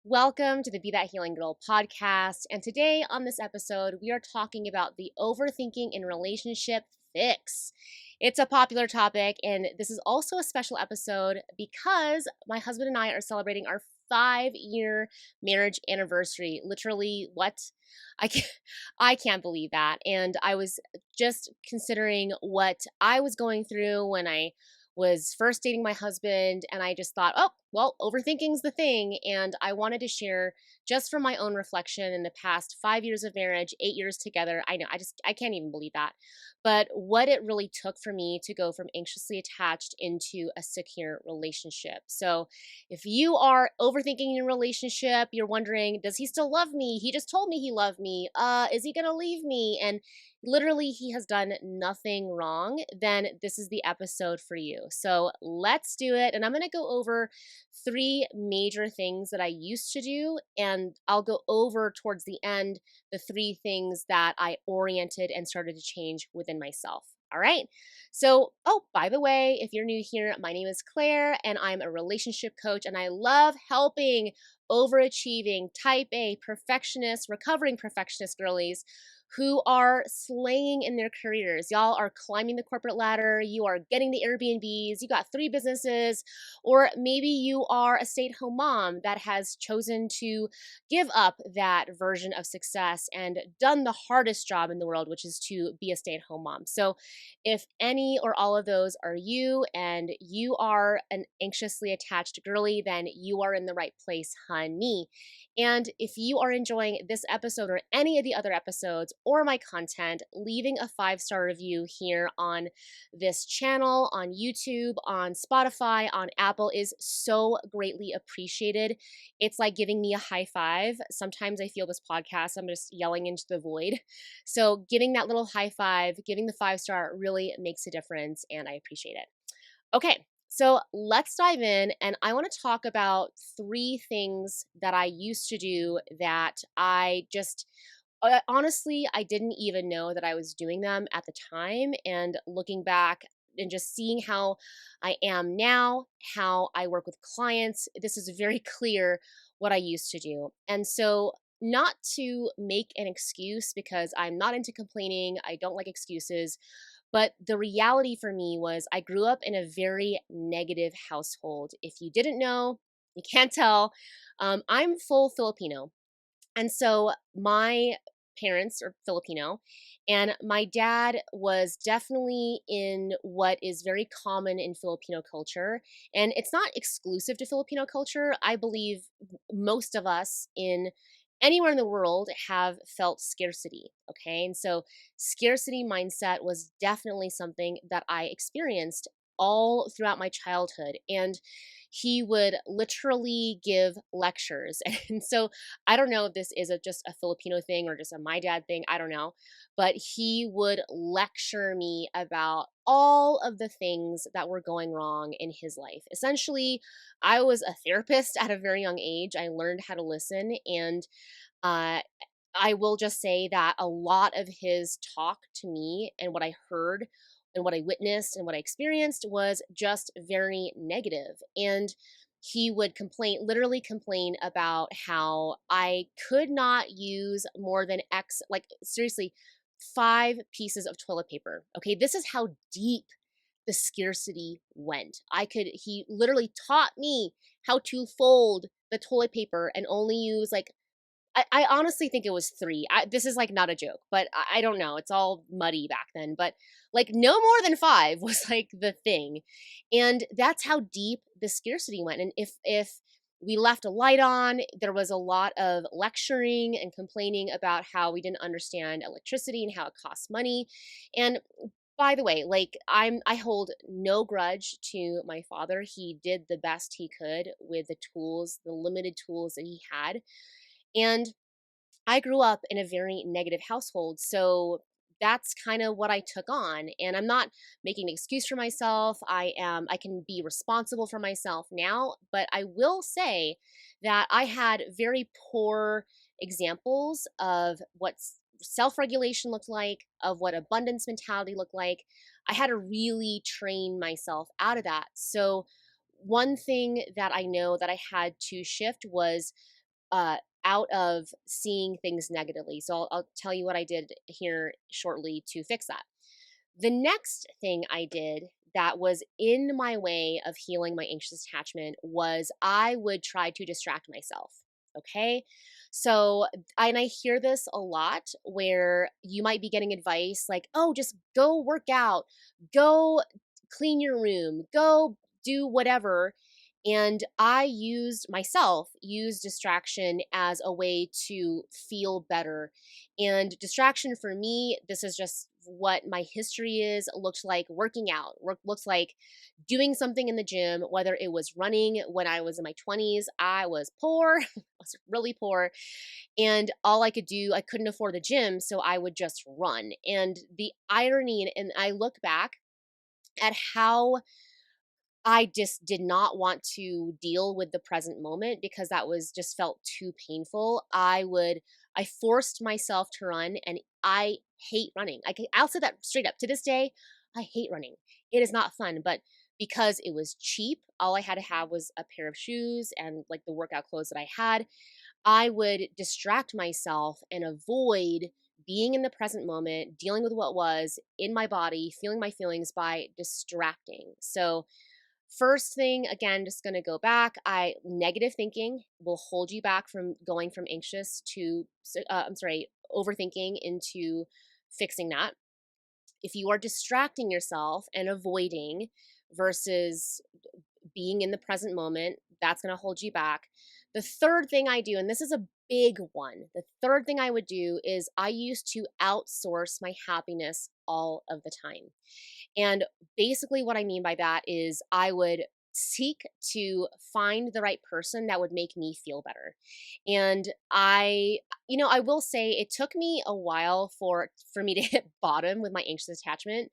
Welcome to the Be That Healing Girl podcast. And today on this episode, we are talking about the overthinking in relationship fix. It's a popular topic, and this is also a special episode because my husband and I are celebrating our 5-year marriage anniversary. Literally, what? I can't, I can't believe that. And I was just considering what I was going through when I was first dating my husband, and I just thought, oh, well, overthinking's the thing. And I wanted to share just from my own reflection in the past 5 years of marriage, 8 years together. I know, I can't even believe that. But what it really took for me to go from anxiously attached into a secure relationship. So if you are overthinking your relationship, you're wondering, does he still love me? He just told me he loved me. Is he going to leave me? And literally he has done nothing wrong, then this is the episode for you. So let's do it. And I'm going to go over 3 major things that I used to do, and I'll go over towards the end the 3 things that I oriented and started to change within myself. All right. So, oh, by the way, if you're new here, my name is Claire and I'm a relationship coach, and I love helping overachieving, type A, perfectionist, recovering perfectionist girlies who are slaying in their careers. Y'all are climbing the corporate ladder. You are getting the Airbnbs. You got 3 businesses, or maybe you are a stay-at-home mom that has chosen to give up that version of success and done the hardest job in the world, which is to be a stay-at-home mom. So if any or all of those are you and you are an anxiously attached girly, then you are in the right place, honey. And if you are enjoying this episode or any of the other episodes or my content, leaving a 5-star review here on this channel, on YouTube, on Spotify, on Apple is so greatly appreciated. It's like giving me a high five. Sometimes I feel this podcast, I'm just yelling into the void. So giving that little high five, giving the 5-star really makes a difference, and I appreciate it. Okay. So let's dive in, and I want to talk about 3 things that I used to do that I just honestly, I didn't even know that I was doing them at the time. And looking back and just seeing how I am now, how I work with clients, this is very clear what I used to do. And so, not to make an excuse because I'm not into complaining, I don't like excuses. But the reality for me was I grew up in a very negative household. If you didn't know, you can't tell. I'm full Filipino. And so my parents are Filipino, and my dad was definitely in what is very common in Filipino culture. And it's not exclusive to Filipino culture. I believe most of us in anywhere in the world have felt scarcity. Okay. And so scarcity mindset was definitely something that I experienced all throughout my childhood. And he would literally give lectures. And so I don't know if this is just a Filipino thing or just a my dad thing. I don't know. But he would lecture me about all of the things that were going wrong in his life. Essentially, I was a therapist at a very young age. I learned how to listen. And uh, I will just say that a lot of his talk to me and what I heard and what I witnessed and what I experienced was just very negative. And he would literally complain about how I could not use more than X, like seriously, 5 pieces of toilet paper. Okay, this is how deep the scarcity went. He literally taught me how to fold the toilet paper and only use like I honestly think it was 3. This is like not a joke, but I don't know. It's all muddy back then. But like no more than 5 was like the thing. And that's how deep the scarcity went. And if we left a light on, there was a lot of lecturing and complaining about how we didn't understand electricity and how it costs money. And by the way, like I hold no grudge to my father. He did the best he could with the tools, the limited tools that he had. And I grew up in a very negative household. So that's kind of what I took on. And I'm not making an excuse for myself. I can be responsible for myself now, but I will say that I had very poor examples of what self-regulation looked like, of what abundance mentality looked like. I had to really train myself out of that. So one thing that I know that I had to shift was uh, out of seeing things negatively. So I'll tell you what I did here shortly to fix that. The next thing I did that was in my way of healing my anxious attachment was I would try to distract myself. Okay. So, and I hear this a lot where you might be getting advice like, oh, just go work out, go clean your room, go do whatever. And I used distraction as a way to feel better. And distraction for me, this is just what my history is, looks like working out, looks like doing something in the gym, whether it was running when I was in my 20s. I was poor, I was really poor. And all I could do, I couldn't afford the gym. So I would just run. And the irony, and I look back at how I just did not want to deal with the present moment because that was just felt too painful. I forced myself to run, and I hate running. I'll say that straight up. To this day, I hate running. It is not fun, but because it was cheap, all I had to have was a pair of shoes and like the workout clothes that I had. I would distract myself and avoid being in the present moment, dealing with what was in my body, feeling my feelings by distracting. So, first thing, again, just going to go back. Negative thinking will hold you back from going from anxious to, overthinking into fixing that. If you are distracting yourself and avoiding versus being in the present moment, that's going to hold you back. The third thing I do, and this is a big one, the third thing I would do is I used to outsource my happiness all of the time. And basically, what I mean by that is I would seek to find the right person that would make me feel better. And I will say it took me a while for me to hit bottom with my anxious attachment.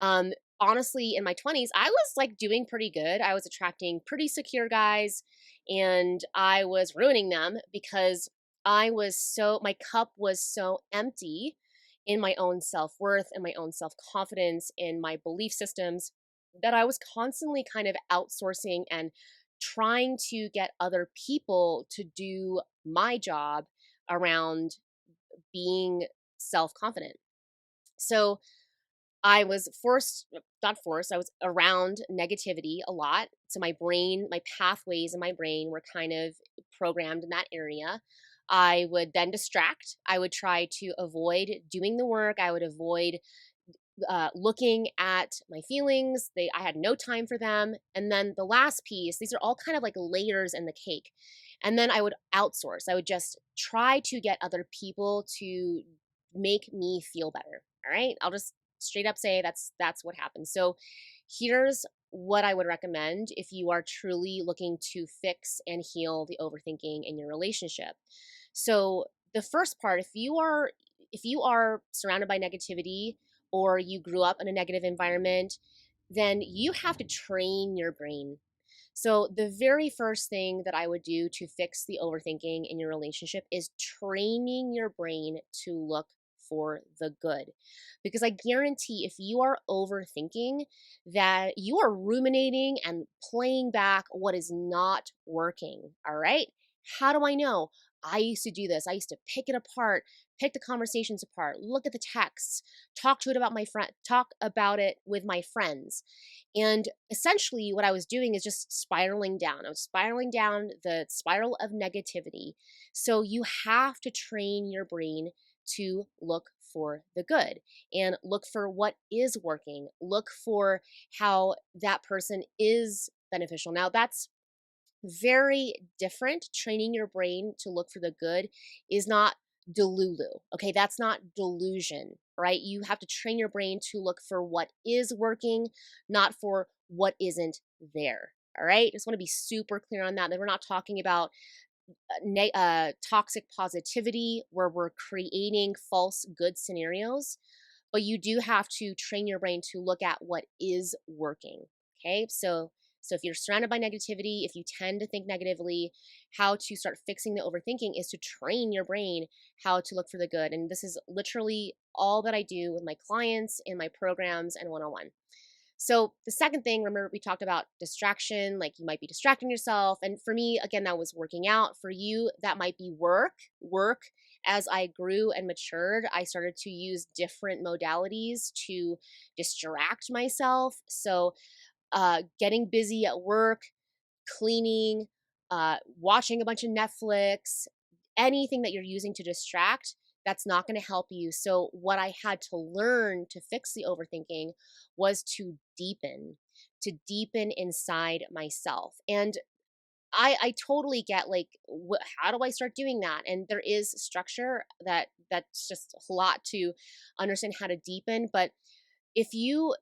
Um, Honestly, in my 20s, I was like doing pretty good. I was attracting pretty secure guys, and I was ruining them because my cup was so empty in my own self worth and my own self confidence in my belief systems that I was constantly kind of outsourcing and trying to get other people to do my job around being self confident. So I was not forced, I was around negativity a lot. So my pathways in my brain were kind of programmed in that area. I would then distract. I would try to avoid doing the work. I would avoid looking at my feelings. I had no time for them. And then the last piece, these are all kind of like layers in the cake. And then I would outsource. I would just try to get other people to make me feel better. All right. I'll just straight up say that's what happened. So here's what I would recommend if you are truly looking to fix and heal the overthinking in your relationship. So the first part, if you are surrounded by negativity or you grew up in a negative environment, then you have to train your brain. So, the very first thing that I would do to fix the overthinking in your relationship is training your brain to look for the good. Because I guarantee if you are overthinking, that you are ruminating and playing back what is not working. All right. How do I know? I used to do this. I used to pick it apart, pick the conversations apart, look at the texts, talk about it with my friends. And essentially, what I was doing is just spiraling down. I was spiraling down the spiral of negativity. So you have to train your brain to look for the good and look for what is working. Look for how that person is beneficial. Now, that's very different. Training your brain to look for the good is not delulu. Okay, that's not delusion, right? You have to train your brain to look for what is working, not for what isn't there. All right, just want to be super clear on that. That we're not talking about toxic positivity where we're creating false good scenarios, but you do have to train your brain to look at what is working. Okay, so if you're surrounded by negativity, if you tend to think negatively, how to start fixing the overthinking is to train your brain how to look for the good. And this is literally all that I do with my clients in my programs and one-on-one. So the second thing, remember we talked about distraction, like you might be distracting yourself. And for me, again, that was working out. For you, that might be work. Work. As I grew and matured, I started to use different modalities to distract myself. So getting busy at work, cleaning, watching a bunch of Netflix, anything that you're using to distract, that's not going to help you. So, what I had to learn to fix the overthinking was to deepen inside myself. And I totally get like, how do I start doing that? And there is structure that's just a lot to understand how to deepen. But if you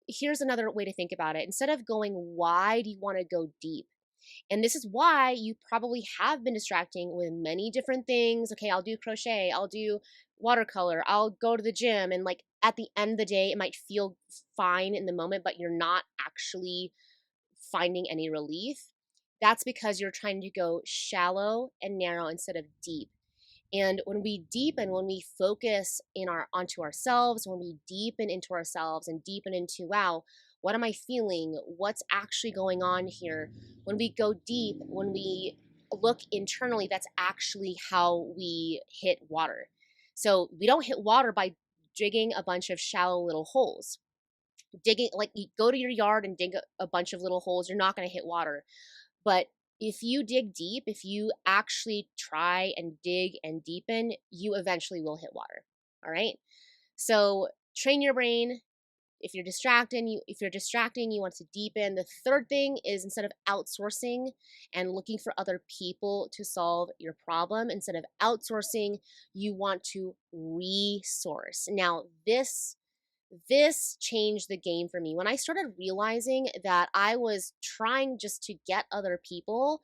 here's another way to think about it. Instead of going, why do you want to go deep? And this is why you probably have been distracting with many different things. Okay, I'll do crochet, I'll do watercolor, I'll go to the gym. And like at the end of the day, it might feel fine in the moment, but you're not actually finding any relief. That's because you're trying to go shallow and narrow instead of deep. And when we deepen, when we focus onto ourselves, when we deepen into ourselves and deepen into, wow, what am I feeling? What's actually going on here? When we go deep, when we look internally, that's actually how we hit water. So we don't hit water by digging a bunch of shallow little holes. Digging, like you go to your yard and dig a bunch of little holes, you're not going to hit water. But if you dig deep, if you actually try and dig and deepen, you eventually will hit water. All right. So train your brain. If you're distracting, you want to deepen. The third thing is, instead of outsourcing and looking for other people to solve your problem, instead of outsourcing, you want to resource. Now, this changed the game for me when I started realizing that I was trying just to get other people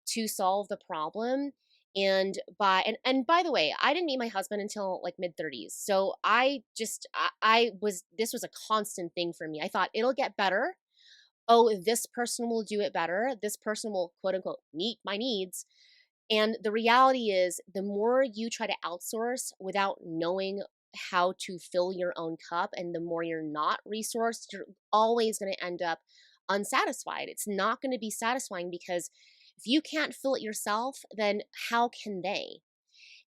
to solve the problem. And by the way, I didn't meet my husband until like mid 30s. So I was this was a constant thing for me. I thought it'll get better. Oh, this person will do it better. This person will quote unquote meet my needs. And the reality is, the more you try to outsource without knowing how to fill your own cup, and the more you're not resourced, you're always going to end up unsatisfied. It's not going to be satisfying, because if you can't fill it yourself, then how can they?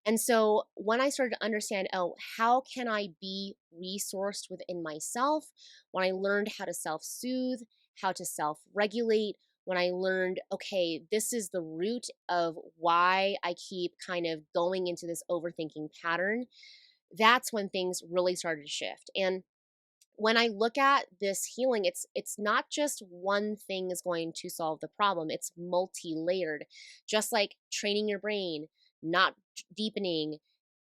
And so when I started to understand, oh, how can I be resourced within myself? When I learned how to self soothe, how to self regulate, when I learned, okay, this is the root of why I keep kind of going into this overthinking pattern, that's when things really started to shift. And when I look at this healing, it's not just one thing is going to solve the problem. It's multi-layered. Just like training your brain, not deepening,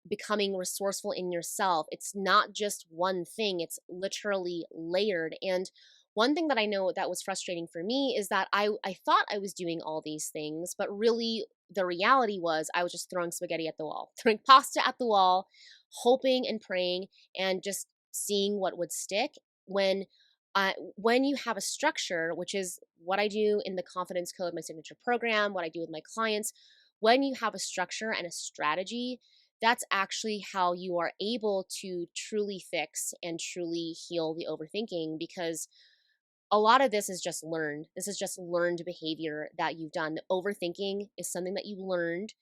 becoming resourceful in yourself. It's not just one thing. It's literally layered. And one thing that I know that was frustrating for me is that I thought I was doing all these things, but really the reality was I was just throwing spaghetti at the wall, throwing pasta at the wall, hoping and praying and just seeing what would stick. When you have a structure, which is what I do in the Confidence Code, my signature program, what I do with my clients, when you have a structure and a strategy, that's actually how you are able to truly fix and truly heal the overthinking, because a lot of this is just learned. This is just learned behavior that you've done. The overthinking is something that you learned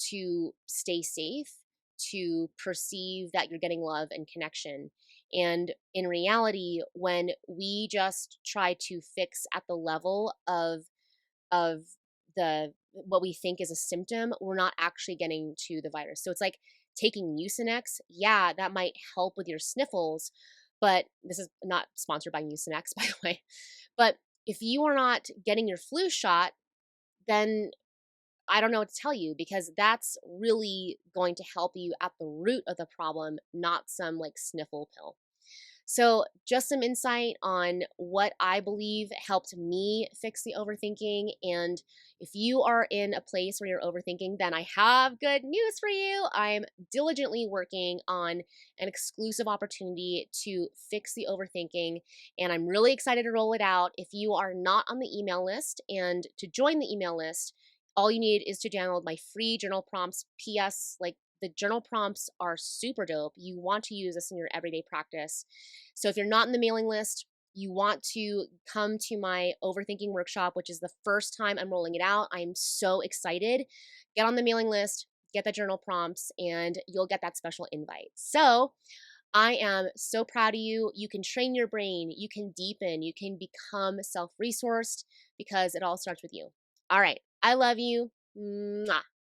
to stay safe, to perceive that you're getting love and connection. And in reality, when we just try to fix at the level of the what we think is a symptom, we're not actually getting to the virus. So it's like taking Mucinex. Yeah, that might help with your sniffles, but this is not sponsored by Mucinex, by the way. But if you are not getting your flu shot, then I don't know what to tell you, because that's really going to help you at the root of the problem, not some like sniffle pill. So, just some insight on what I believe helped me fix the overthinking. And if you are in a place where you're overthinking, then I have good news for you. I'm diligently working on an exclusive opportunity to fix the overthinking, and I'm really excited to roll it out. If you are not on the email list, and to join the email list, all you need is to download my free journal prompts. PS, like, the journal prompts are super dope. You want to use this in your everyday practice. So if you're not in the mailing list, you want to come to my overthinking workshop, which is the first time I'm rolling it out, I'm so excited. Get on the mailing list, get the journal prompts, and you'll get that special invite. So I am so proud of you. You can train your brain, you can deepen, you can become self-resourced because it all starts with you. All right. I love you. Mwah.